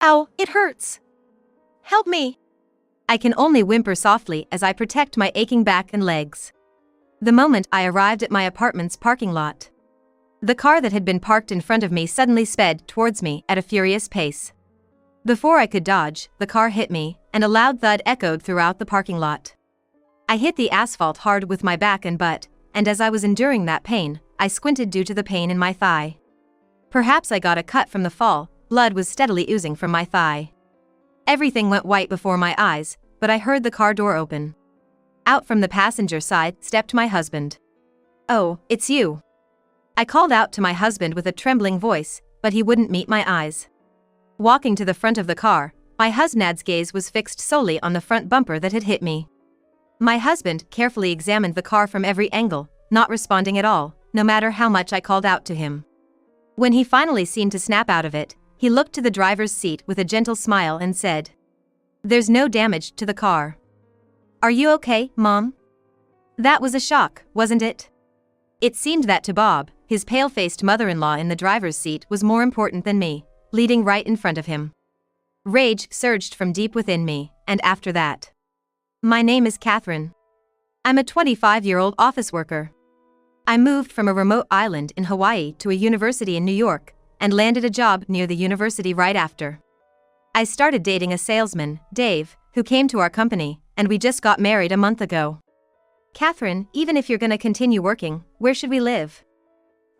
Ow, it hurts. Help me. I can only whimper softly as I protect my aching back and legs. The moment I arrived at my apartment's parking lot, the car that had been parked in front of me suddenly sped towards me at a furious pace. Before I could dodge, the car hit me, and a loud thud echoed throughout the parking lot. I hit the asphalt hard with my back and butt, and as I was enduring that pain, I squinted due to the pain in my thigh. Perhaps I got a cut from the fall. Blood was steadily oozing from my thigh. Everything went white before my eyes, but I heard the car door open. Out from the passenger side stepped my husband. "Oh, it's you." I called out to my husband with a trembling voice, but he wouldn't meet my eyes. Walking to the front of the car, my husband's gaze was fixed solely on the front bumper that had hit me. My husband carefully examined the car from every angle, not responding at all, no matter how much I called out to him. When he finally seemed to snap out of it, he looked to the driver's seat with a gentle smile and said, "There's no damage to the car. Are you okay, Mom?" That was a shock, wasn't it? It seemed that to Bob, his pale-faced mother-in-law in the driver's seat was more important than me, leading right in front of him. Rage surged from deep within me, and after that. "My name is Catherine. I'm a 25-year-old office worker. I moved from a remote island in Hawaii to a university in New York, and landed a job near the university right after. I started dating a salesman, Dave, who came to our company, and we just got married a month ago. Catherine, even if you're gonna continue working, where should we live?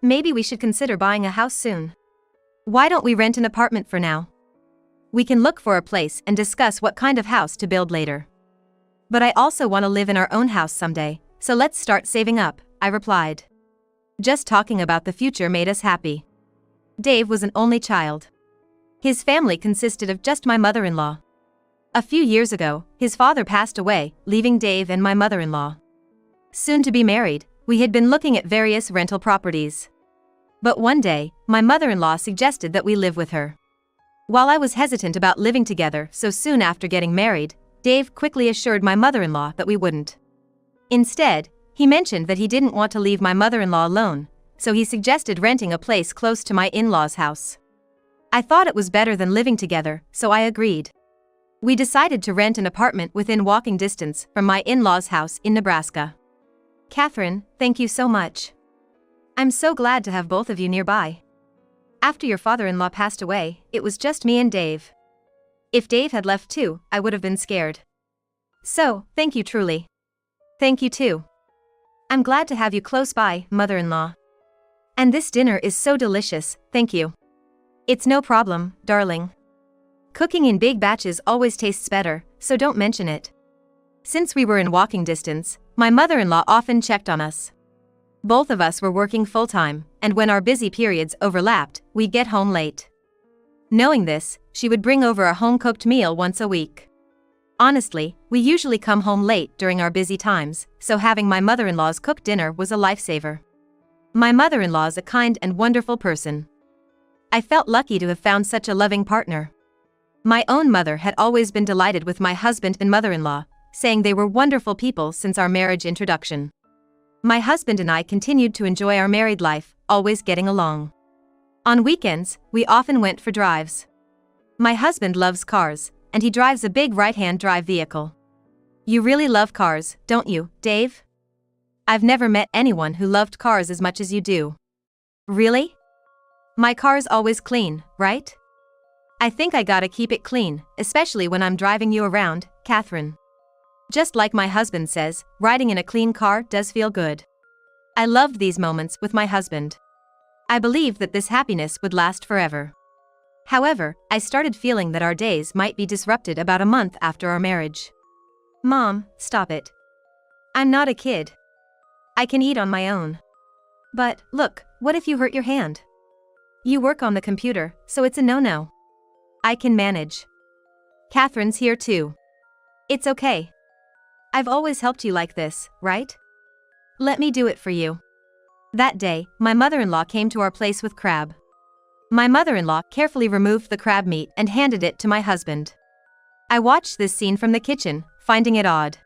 Maybe we should consider buying a house soon. Why don't we rent an apartment for now? We can look for a place and discuss what kind of house to build later. But I also want to live in our own house someday, so let's start saving up," I replied. Just talking about the future made us happy. Dave was an only child. His family consisted of just my mother-in-law. A few years ago, his father passed away, leaving Dave and my mother-in-law. Soon to be married, we had been looking at various rental properties. But one day, my mother-in-law suggested that we live with her. While I was hesitant about living together so soon after getting married, Dave quickly assured my mother-in-law that we wouldn't. Instead, he mentioned that he didn't want to leave my mother-in-law alone, so he suggested renting a place close to my in-laws' house. I thought it was better than living together, so I agreed. We decided to rent an apartment within walking distance from my in-laws' house in Nebraska. Catherine, thank you so much. I'm so glad to have both of you nearby. After your father-in-law passed away, it was just me and Dave. If Dave had left too, I would have been scared. So, thank you truly. Thank you too. I'm glad to have you close by, mother-in-law. And this dinner is so delicious, thank you. It's no problem, darling. Cooking in big batches always tastes better, so don't mention it. Since we were in walking distance, my mother-in-law often checked on us. Both of us were working full-time, and when our busy periods overlapped, we'd get home late. Knowing this, she would bring over a home-cooked meal once a week. Honestly, we usually come home late during our busy times, so having my mother-in-law's cooked dinner was a lifesaver. My mother-in-law is a kind and wonderful person. I felt lucky to have found such a loving partner. My own mother had always been delighted with my husband and mother-in-law, saying they were wonderful people since our marriage introduction. My husband and I continued to enjoy our married life, always getting along. On weekends, we often went for drives. My husband loves cars, and he drives a big right-hand drive vehicle. You really love cars, don't you, Dave? I've never met anyone who loved cars as much as you do. Really? My car's always clean, right? I think I gotta keep it clean, especially when I'm driving you around, Catherine. Just like my husband says, riding in a clean car does feel good. I loved these moments with my husband. I believed that this happiness would last forever. However, I started feeling that our days might be disrupted about a month after our marriage. Mom, stop it. I'm not a kid. I can eat on my own. But, look, what if you hurt your hand? You work on the computer, so it's a no-no. I can manage. Catherine's here too. It's okay. I've always helped you like this, right? Let me do it for you. That day, my mother-in-law came to our place with crab. My mother-in-law carefully removed the crab meat and handed it to my husband. I watched this scene from the kitchen, finding it odd.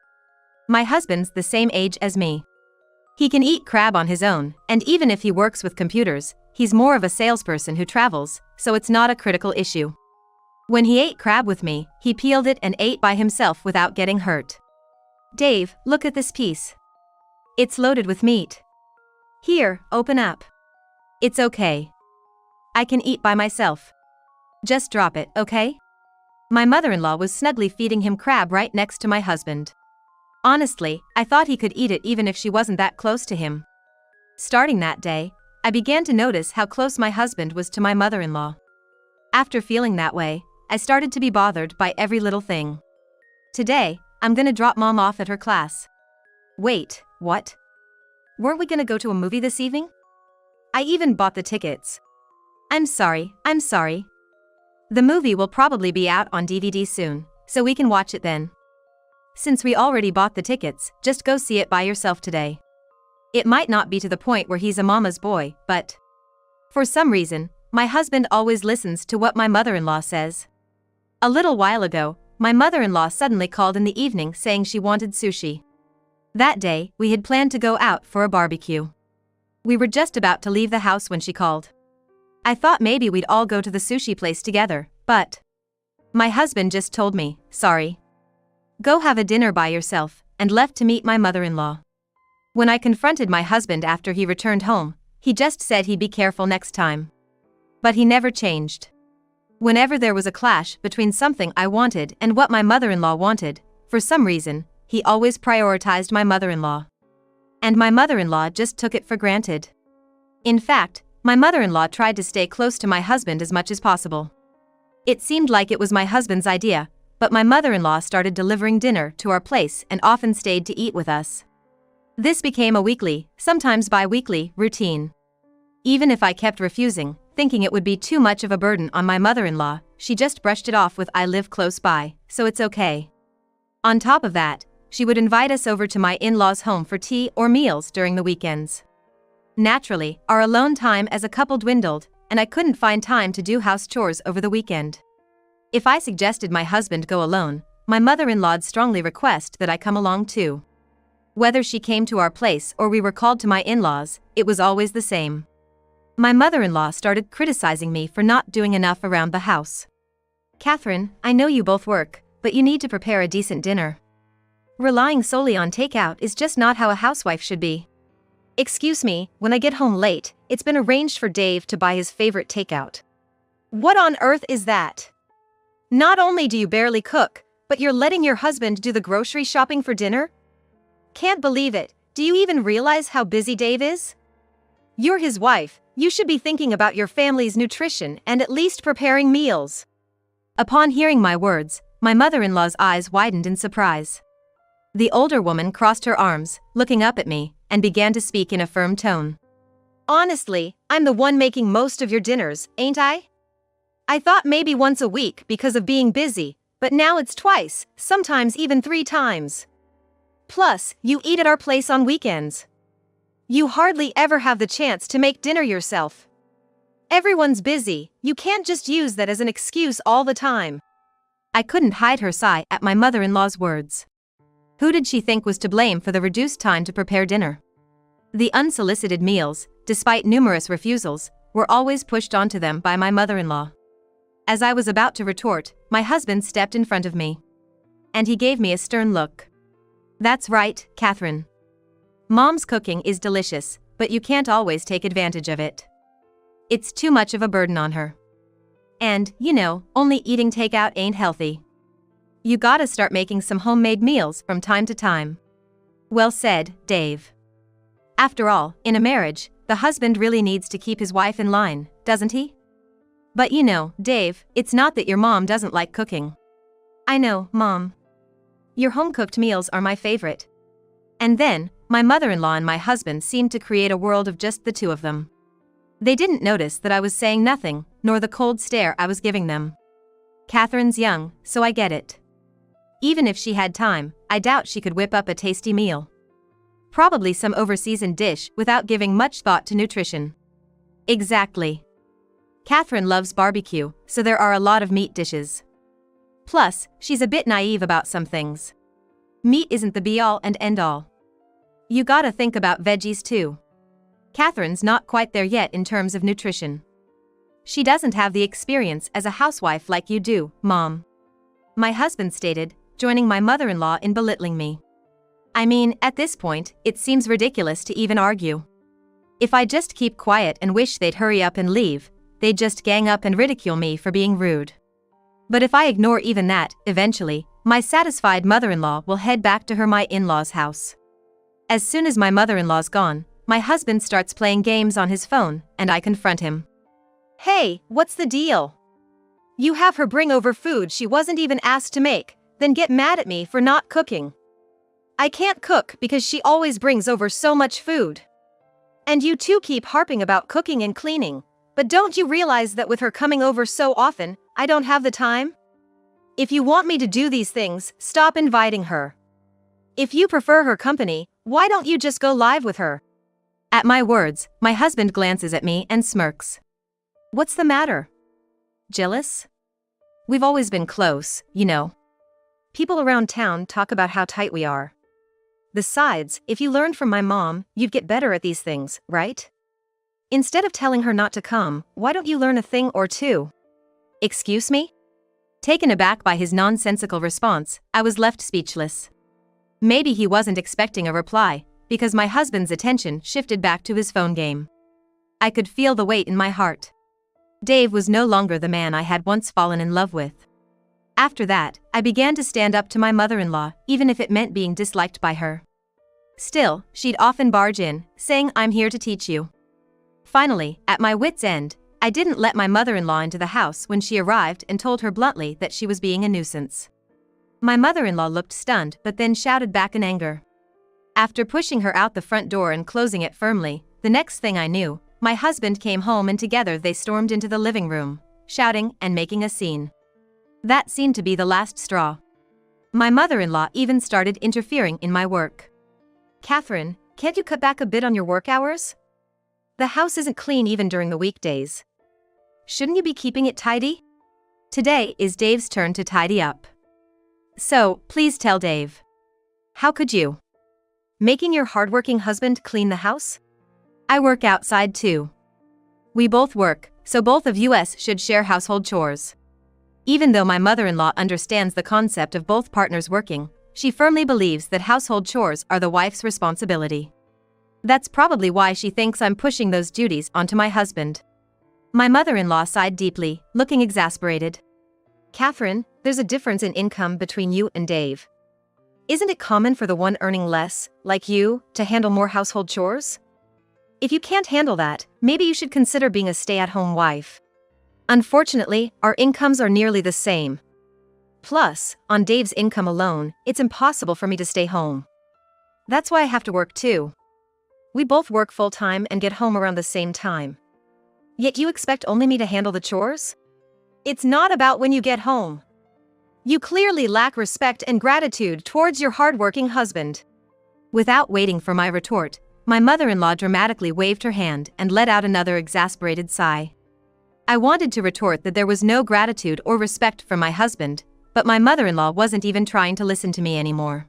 My husband's the same age as me. He can eat crab on his own, and even if he works with computers, he's more of a salesperson who travels, so it's not a critical issue. When he ate crab with me, he peeled it and ate by himself without getting hurt. Dave, look at this piece. It's loaded with meat. Here, open up. It's okay. I can eat by myself. Just drop it, okay? My mother-in-law was snugly feeding him crab right next to my husband. Honestly, I thought he could eat it even if she wasn't that close to him. Starting that day, I began to notice how close my husband was to my mother-in-law. After feeling that way, I started to be bothered by every little thing. Today, I'm gonna drop Mom off at her class. Wait, what? Weren't we gonna go to a movie this evening? I even bought the tickets. I'm sorry. The movie will probably be out on DVD soon, so we can watch it then. Since we already bought the tickets, just go see it by yourself today. It might not be to the point where he's a mama's boy, but for some reason, my husband always listens to what my mother-in-law says. A little while ago, my mother-in-law suddenly called in the evening saying she wanted sushi. That day, we had planned to go out for a barbecue. We were just about to leave the house when she called. I thought maybe we'd all go to the sushi place together, but my husband just told me, sorry. Go have a dinner by yourself, and left to meet my mother-in-law. When I confronted my husband after he returned home, he just said he'd be careful next time. But he never changed. Whenever there was a clash between something I wanted and what my mother-in-law wanted, for some reason, he always prioritized my mother-in-law. And my mother-in-law just took it for granted. In fact, my mother-in-law tried to stay close to my husband as much as possible. It seemed like it was my husband's idea, but my mother-in-law started delivering dinner to our place and often stayed to eat with us. This became a weekly, sometimes bi-weekly, routine. Even if I kept refusing, thinking it would be too much of a burden on my mother-in-law, she just brushed it off with "I live close by, so it's okay." On top of that, she would invite us over to my in-laws' home for tea or meals during the weekends. Naturally, our alone time as a couple dwindled, and I couldn't find time to do house chores over the weekend. If I suggested my husband go alone, my mother-in-law'd strongly request that I come along too. Whether she came to our place or we were called to my in-laws, it was always the same. My mother-in-law started criticizing me for not doing enough around the house. "Catherine, I know you both work, but you need to prepare a decent dinner. Relying solely on takeout is just not how a housewife should be. Excuse me, when I get home late, it's been arranged for Dave to buy his favorite takeout. What on earth is that? Not only do you barely cook, but you're letting your husband do the grocery shopping for dinner? Can't believe it. Do you even realize how busy Dave is? You're his wife, you should be thinking about your family's nutrition and at least preparing meals." Upon hearing my words, my mother-in-law's eyes widened in surprise. The older woman crossed her arms, looking up at me, and began to speak in a firm tone. "Honestly, I'm the one making most of your dinners, ain't I? I thought maybe once a week because of being busy, but now it's twice, sometimes even 3 times. Plus, you eat at our place on weekends. You hardly ever have the chance to make dinner yourself. Everyone's busy, you can't just use that as an excuse all the time." I couldn't hide her sigh at my mother-in-law's words. Who did she think was to blame for the reduced time to prepare dinner? The unsolicited meals, despite numerous refusals, were always pushed onto them by my mother-in-law. As I was about to retort, my husband stepped in front of me. And he gave me a stern look. "That's right, Catherine. Mom's cooking is delicious, but you can't always take advantage of it. It's too much of a burden on her. And, only eating takeout ain't healthy. You gotta start making some homemade meals from time to time." Well said, Dave. After all, in a marriage, the husband really needs to keep his wife in line, doesn't he? But Dave, it's not that your mom doesn't like cooking. I know, Mom. Your home-cooked meals are my favorite. And then, my mother-in-law and my husband seemed to create a world of just the two of them. They didn't notice that I was saying nothing, nor the cold stare I was giving them. Catherine's young, so I get it. Even if she had time, I doubt she could whip up a tasty meal. Probably some overseasoned dish without giving much thought to nutrition. Exactly. Catherine loves barbecue, so there are a lot of meat dishes. Plus, she's a bit naive about some things. Meat isn't the be-all and end-all. You gotta think about veggies too. Catherine's not quite there yet in terms of nutrition. She doesn't have the experience as a housewife like you do, Mom. My husband stated, joining my mother-in-law in belittling me. I mean, at this point, it seems ridiculous to even argue. If I just keep quiet and wish they'd hurry up and leave, they'd just gang up and ridicule me for being rude. But if I ignore even that, eventually, my satisfied mother-in-law will head back to my in-laws' house. As soon as my mother-in-law's gone, my husband starts playing games on his phone, and I confront him. Hey, what's the deal? You have her bring over food she wasn't even asked to make, then get mad at me for not cooking. I can't cook because she always brings over so much food. And you two keep harping about cooking and cleaning, but don't you realize that with her coming over so often, I don't have the time? If you want me to do these things, stop inviting her. If you prefer her company, why don't you just go live with her? At my words, my husband glances at me and smirks. What's the matter? Jealous? We've always been close, you know. People around town talk about how tight we are. Besides, if you learned from my mom, you'd get better at these things, right? Instead of telling her not to come, why don't you learn a thing or two? Excuse me? Taken aback by his nonsensical response, I was left speechless. Maybe he wasn't expecting a reply, because my husband's attention shifted back to his phone game. I could feel the weight in my heart. Dave was no longer the man I had once fallen in love with. After that, I began to stand up to my mother-in-law, even if it meant being disliked by her. Still, she'd often barge in, saying, "I'm here to teach you." Finally, at my wit's end, I didn't let my mother-in-law into the house when she arrived and told her bluntly that she was being a nuisance. My mother-in-law looked stunned but then shouted back in anger. After pushing her out the front door and closing it firmly, the next thing I knew, my husband came home and together they stormed into the living room, shouting and making a scene. That seemed to be the last straw. My mother-in-law even started interfering in my work. "Catherine, can't you cut back a bit on your work hours? The house isn't clean even during the weekdays. Shouldn't you be keeping it tidy?" Today is Dave's turn to tidy up. So, please tell Dave. How could you? Making your hardworking husband clean the house? I work outside too. We both work, so both of us should share household chores. Even though my mother-in-law understands the concept of both partners working, she firmly believes that household chores are the wife's responsibility. That's probably why she thinks I'm pushing those duties onto my husband. My mother-in-law sighed deeply, looking exasperated. "Catherine, there's a difference in income between you and Dave. Isn't it common for the one earning less, like you, to handle more household chores? If you can't handle that, maybe you should consider being a stay-at-home wife. Unfortunately, our incomes are nearly the same. Plus, on Dave's income alone, it's impossible for me to stay home. That's why I have to work too. We both work full-time and get home around the same time. Yet you expect only me to handle the chores? It's not about when you get home. You clearly lack respect and gratitude towards your hardworking husband." Without waiting for my retort, my mother-in-law dramatically waved her hand and let out another exasperated sigh. I wanted to retort that there was no gratitude or respect from my husband, but my mother-in-law wasn't even trying to listen to me anymore.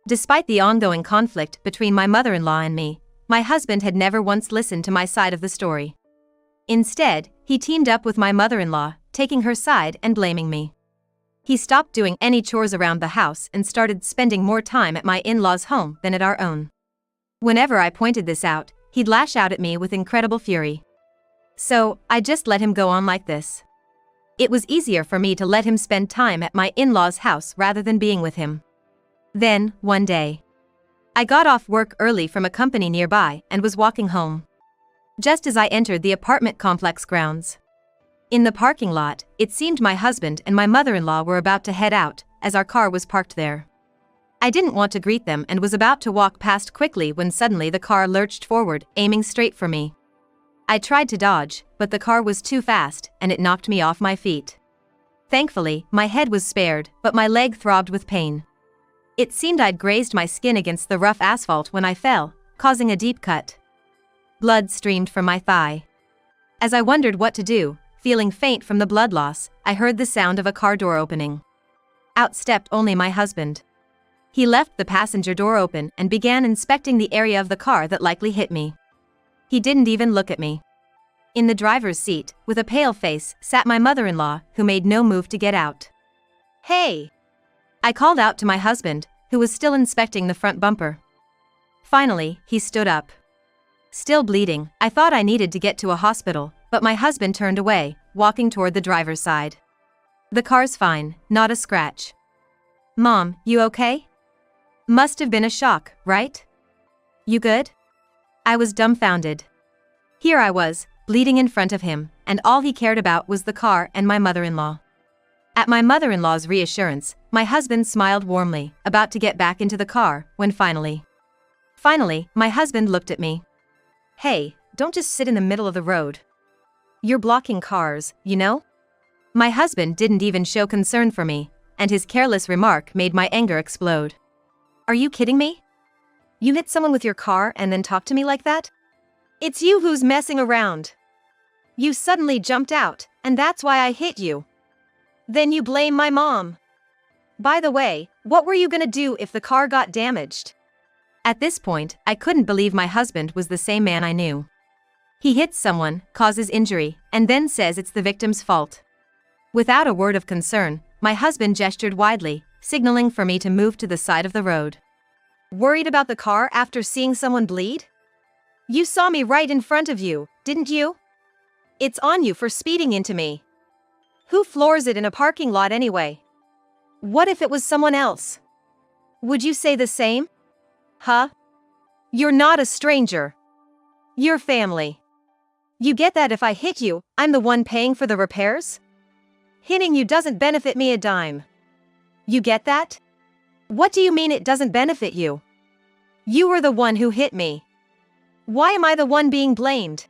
Despite the ongoing conflict between my mother-in-law and me, my husband had never once listened to my side of the story. Instead, he teamed up with my mother-in-law, taking her side and blaming me. He stopped doing any chores around the house and started spending more time at my in-laws' home than at our own. Whenever I pointed this out, he'd lash out at me with incredible fury. So, I just let him go on like this. It was easier for me to let him spend time at my in-laws' house rather than being with him. Then, one day, I got off work early from a company nearby and was walking home. Just as I entered the apartment complex grounds. In the parking lot, it seemed my husband and my mother-in-law were about to head out, as our car was parked there. I didn't want to greet them and was about to walk past quickly when suddenly the car lurched forward, aiming straight for me. I tried to dodge, but the car was too fast, and it knocked me off my feet. Thankfully, my head was spared, but my leg throbbed with pain. It seemed I'd grazed my skin against the rough asphalt when I fell, causing a deep cut. Blood streamed from my thigh. As I wondered what to do, feeling faint from the blood loss, I heard the sound of a car door opening. Out stepped only my husband. He left the passenger door open and began inspecting the area of the car that likely hit me. He didn't even look at me. In the driver's seat, with a pale face, sat my mother-in-law, who made no move to get out. "Hey!" I called out to my husband, who was still inspecting the front bumper. Finally, he stood up. Still bleeding, I thought I needed to get to a hospital, but my husband turned away, walking toward the driver's side. "The car's fine, not a scratch." "Mom, you okay? Must have been a shock, right? You good?" I was dumbfounded. Here I was, bleeding in front of him, and all he cared about was the car and my mother-in-law. At my mother-in-law's reassurance, my husband smiled warmly, about to get back into the car, when finally, my husband looked at me. "Hey, don't just sit in the middle of the road. You're blocking cars, you know?" My husband didn't even show concern for me, and his careless remark made my anger explode. "Are you kidding me? You hit someone with your car and then talk to me like that? It's you who's messing around. You suddenly jumped out, and that's why I hit you. Then you blame my mom. By the way, what were you gonna do if the car got damaged?" At this point, I couldn't believe my husband was the same man I knew. He hits someone, causes injury, and then says it's the victim's fault. Without a word of concern, my husband gestured widely, signaling for me to move to the side of the road. "Worried about the car after seeing someone bleed? You saw me right in front of you, didn't you? It's on you for speeding into me. Who floors it in a parking lot anyway? What if it was someone else? Would you say the same? Huh? You're not a stranger. You're family. You get that if I hit you, I'm the one paying for the repairs? Hitting you doesn't benefit me a dime. You get that? What do you mean it doesn't benefit you? You were the one who hit me. Why am I the one being blamed?"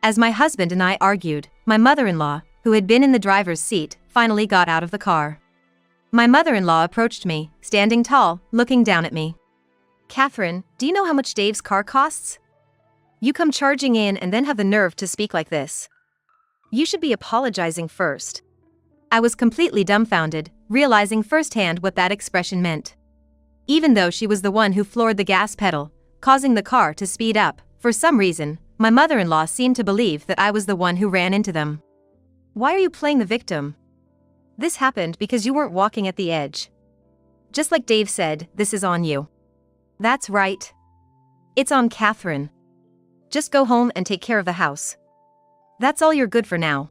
As my husband and I argued, my mother-in-law, who had been in the driver's seat, finally got out of the car. My mother-in-law approached me, standing tall, looking down at me. "Catherine, do you know how much Dave's car costs? You come charging in and then have the nerve to speak like this. You should be apologizing first." I was completely dumbfounded, realizing firsthand what that expression meant. Even though she was the one who floored the gas pedal, causing the car to speed up, for some reason, my mother-in-law seemed to believe that I was the one who ran into them. "Why are you playing the victim? This happened because you weren't walking at the edge. Just like Dave said, this is on you." "That's right. It's on Catherine. Just go home and take care of the house. That's all you're good for now."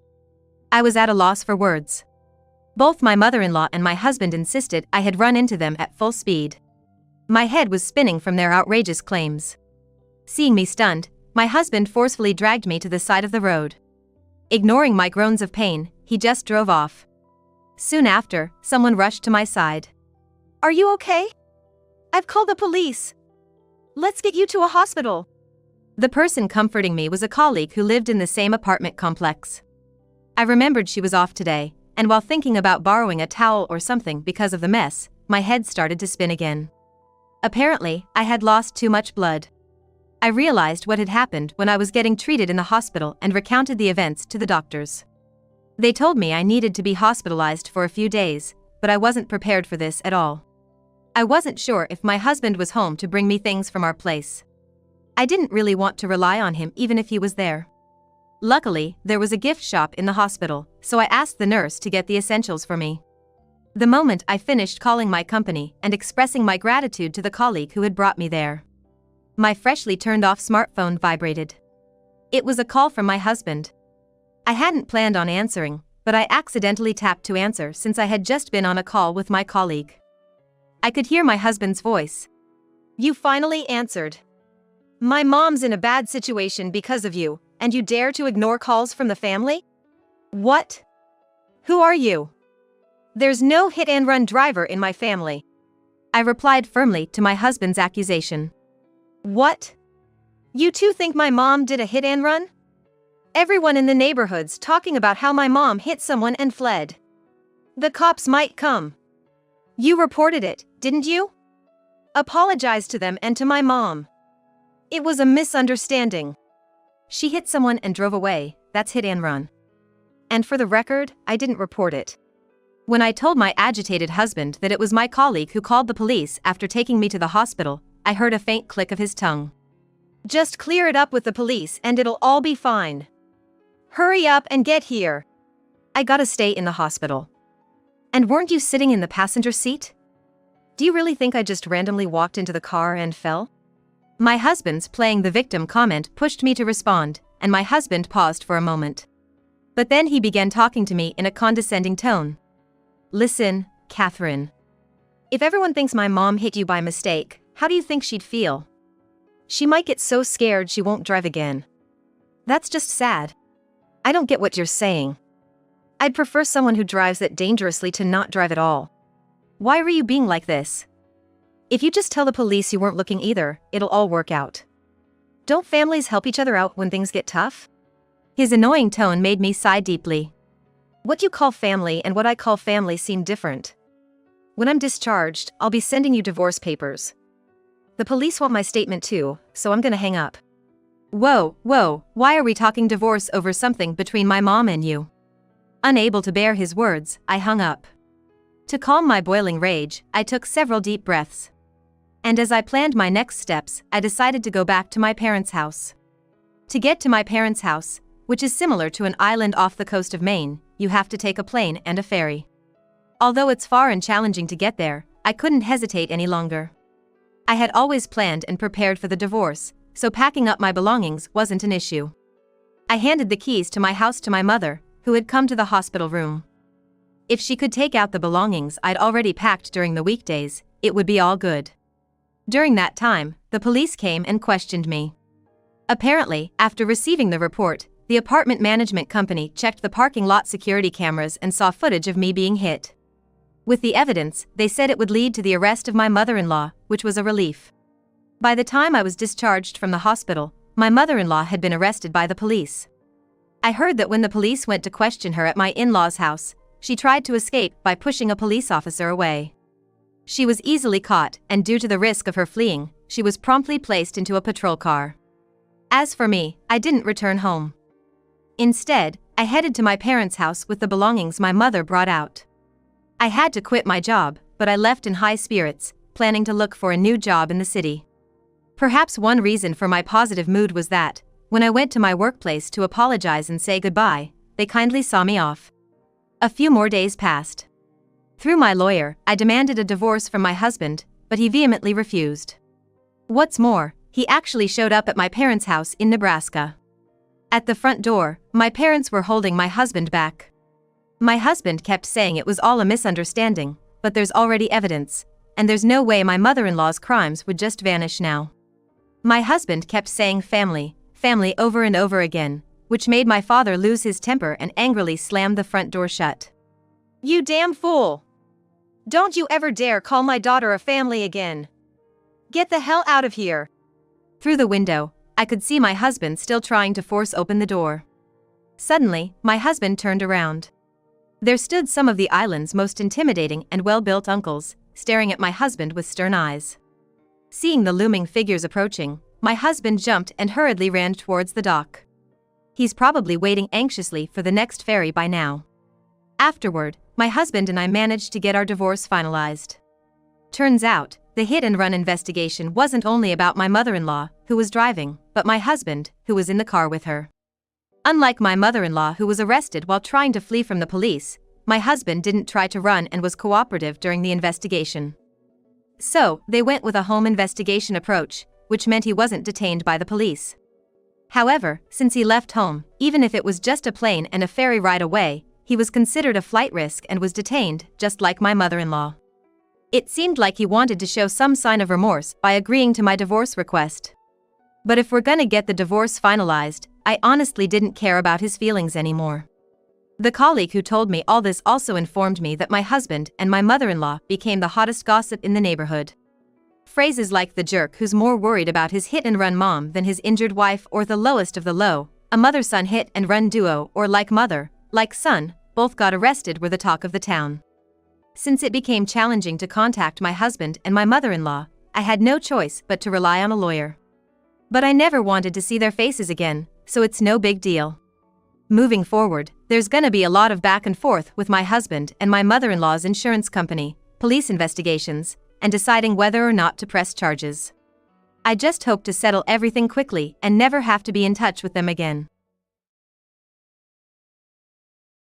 I was at a loss for words. Both my mother-in-law and my husband insisted I had run into them at full speed. My head was spinning from their outrageous claims. Seeing me stunned, my husband forcefully dragged me to the side of the road. Ignoring my groans of pain, he just drove off. Soon after, someone rushed to my side. "Are you okay? I've called the police. Let's get you to a hospital." The person comforting me was a colleague who lived in the same apartment complex. I remembered she was off today, and while thinking about borrowing a towel or something because of the mess, my head started to spin again. Apparently, I had lost too much blood. I realized what had happened when I was getting treated in the hospital and recounted the events to the doctors. They told me I needed to be hospitalized for a few days, but I wasn't prepared for this at all. I wasn't sure if my husband was home to bring me things from our place. I didn't really want to rely on him even if he was there. Luckily, there was a gift shop in the hospital, so I asked the nurse to get the essentials for me. The moment I finished calling my company and expressing my gratitude to the colleague who had brought me there, my freshly turned off smartphone vibrated. It was a call from my husband. I hadn't planned on answering, but I accidentally tapped to answer since I had just been on a call with my colleague. I could hear my husband's voice. "You finally answered. My mom's in a bad situation because of you, and you dare to ignore calls from the family? What? Who are you? There's no hit-and-run driver in my family." I replied firmly to my husband's accusation. "What? You two think my mom did a hit-and-run? Everyone in the neighborhood's talking about how my mom hit someone and fled. The cops might come. You reported it, didn't you? Apologize to them and to my mom. It was a misunderstanding. She hit someone and drove away, that's hit and run. And for the record, I didn't report it." When I told my agitated husband that it was my colleague who called the police after taking me to the hospital, I heard a faint click of his tongue. "Just clear it up with the police and it'll all be fine. Hurry up and get here. I gotta stay in the hospital. And weren't you sitting in the passenger seat? Do you really think I just randomly walked into the car and fell? My husband's playing the victim comment pushed me to respond, and my husband paused for a moment. But then he began talking to me in a condescending tone. Listen, Catherine. If everyone thinks my mom hit you by mistake, how do you think she'd feel? She might get so scared she won't drive again. That's just sad. I don't get what you're saying. I'd prefer someone who drives that dangerously to not drive at all. Why were you being like this? If you just tell the police you weren't looking either, it'll all work out. Don't families help each other out when things get tough? His annoying tone made me sigh deeply. What you call family and what I call family seem different. When I'm discharged, I'll be sending you divorce papers. The police want my statement too, so I'm gonna hang up. Whoa, why are we talking divorce over something between my mom and you? Unable to bear his words, I hung up. To calm my boiling rage, I took several deep breaths. And as I planned my next steps, I decided to go back to my parents' house. To get to my parents' house, which is similar to an island off the coast of Maine, you have to take a plane and a ferry. Although it's far and challenging to get there, I couldn't hesitate any longer. I had always planned and prepared for the divorce, so packing up my belongings wasn't an issue. I handed the keys to my house to my mother, who had come to the hospital room. If she could take out the belongings I'd already packed during the weekdays, it would be all good. During that time, the police came and questioned me. Apparently, after receiving the report, the apartment management company checked the parking lot security cameras and saw footage of me being hit. With the evidence, they said it would lead to the arrest of my mother-in-law, which was a relief. By the time I was discharged from the hospital, my mother-in-law had been arrested by the police. I heard that when the police went to question her at my in-laws' house, she tried to escape by pushing a police officer away. She was easily caught, and due to the risk of her fleeing, she was promptly placed into a patrol car. As for me, I didn't return home. Instead, I headed to my parents' house with the belongings my mother brought out. I had to quit my job, but I left in high spirits, planning to look for a new job in the city. Perhaps one reason for my positive mood was that, when I went to my workplace to apologize and say goodbye, they kindly saw me off. A few more days passed. Through my lawyer, I demanded a divorce from my husband, but he vehemently refused. What's more, he actually showed up at my parents' house in Nebraska. At the front door, my parents were holding my husband back. My husband kept saying it was all a misunderstanding, but there's already evidence, and there's no way my mother-in-law's crimes would just vanish now. My husband kept saying family over and over again, which made my father lose his temper and angrily slammed the front door shut. You damn fool! Don't you ever dare call my daughter a family again! Get the hell out of here! Through the window, I could see my husband still trying to force open the door. Suddenly, my husband turned around. There stood some of the island's most intimidating and well-built uncles, staring at my husband with stern eyes. Seeing the looming figures approaching, my husband jumped and hurriedly ran towards the dock. He's probably waiting anxiously for the next ferry by now. Afterward, my husband and I managed to get our divorce finalized. Turns out, the hit-and-run investigation wasn't only about my mother-in-law, who was driving, but my husband, who was in the car with her. Unlike my mother-in-law who was arrested while trying to flee from the police, my husband didn't try to run and was cooperative during the investigation. So, they went with a home investigation approach, which meant he wasn't detained by the police. However, since he left home, even if it was just a plane and a ferry ride away, he was considered a flight risk and was detained, just like my mother-in-law. It seemed like he wanted to show some sign of remorse by agreeing to my divorce request. But if we're gonna get the divorce finalized, I honestly didn't care about his feelings anymore. The colleague who told me all this also informed me that my husband and my mother-in-law became the hottest gossip in the neighborhood. Phrases like the jerk who's more worried about his hit-and-run mom than his injured wife, or the lowest of the low, a mother-son hit-and-run duo, or like mother, like son, both got arrested were the talk of the town. Since it became challenging to contact my husband and my mother-in-law, I had no choice but to rely on a lawyer. But I never wanted to see their faces again, so it's no big deal. Moving forward, there's gonna be a lot of back and forth with my husband and my mother-in-law's insurance company, police investigations, and deciding whether or not to press charges. I just hope to settle everything quickly and never have to be in touch with them again.